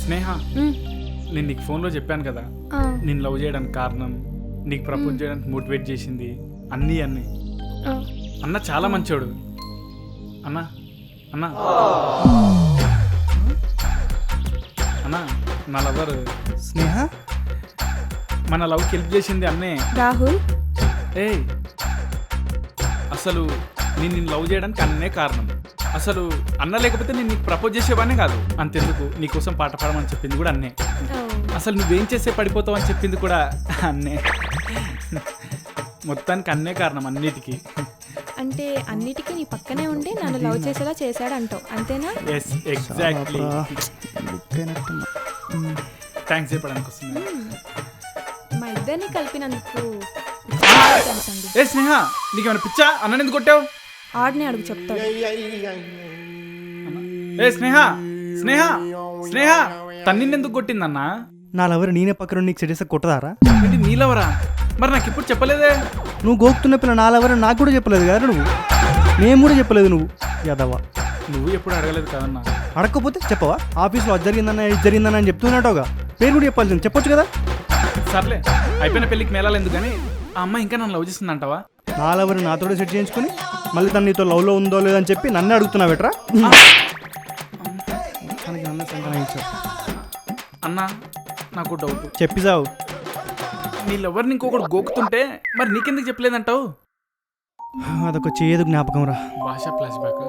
స్నేహ, నేను నీకు ఫోన్లో చెప్పాను కదా, నేను లవ్ చేయడానికి కారణం, నీకు ప్రపోజ్ చేయడానికి మోటివేట్ చేసింది అన్నీ అన్న చాలా మంచోడు. అన్నా అన్నా అన్నా నా లవర్ స్నేహ. మన లవ్కి హెల్ప్ చేసింది అన్నే. రాహుల్, అసలు నేను లవ్ చేయడానికి అన్నే కారణం. అసలు అన్న లేకపోతే నేను నీకు ప్రపోజ్ చేసేవాడినే కాదు. అంతెందుకు నీకోసం పాట పాడమని చెప్పింది కూడా అన్నే. అసలు నువ్వేం చేస్తే పడిపోతావు అని చెప్పింది కూడా అన్నే. మొత్తానికి అన్నే కారణం అన్నిటికీ. అంటే అన్నిటికీ నీ పక్కనే ఉండి నన్ను లవ్ చేసేలా చేశాడు అంటావు, అంతేనా? Yes, exactly. థ్యాంక్స్ చెప్పడానికి వస్తుంది. మా ఇద్దరిని కలిపినందుకు ఏ స్నేహ, నీకేమైనా పిచ్చా? అన్న ఎందుకు కొట్టావు? ఆడిని అడుగు చెప్తాడు. ఏ స్నేహ స్నేహ స్నేహ, తన్నిందెందుకు కొట్టిందన్నా? నా లవర్ నేనే పక్కన నీకు సెట్ చేస్తే కొట్టదారా? ఏంటి నీలవరా? మరి నాకు ఇప్పుడు చెప్పలేదే. నువ్వు గోకుతున్న పిల్ల నా లవర్ నాకు కూడా చెప్పలేదు కదా నువ్వు. నేను కూడా చెప్పలేదు నువ్వు యాదవ్వా. నువ్వు ఎప్పుడు అడగలేదు కదన్నా. అడగకపోతే చెప్పవా? ఆఫీస్లో అది జరిగిందన్న ఇది జరిగిందన్న అని చెప్తున్నట్టుగా పేరు కూడా చెప్పాల్సింది, చెప్పొచ్చు కదా. సర్లే, అయిపోయిన పెళ్ళికి మేళాలు ఎందుకు కానీ ఆ అమ్మాయి ఇంకా నన్ను లవ్ చేస్తుందంటావా? నా లవర్ నాతోడే సెట్ చేయించుకుని మళ్ళీ తను నీతో లవ్లో ఉందో లేదో అని చెప్పి నన్ను అడుగుతున్నావు ఎట్రా? అన్నా నాకు డౌట్. చెప్పిసావు. నీ లవర్ని ఇంకొకటి గోకుతుంటే మరి నీకెందుకు చెప్పలేదంటావు? అదొక చేదు జ్ఞాపకం రా. భాష ఫ్లాష్ బ్యాక్.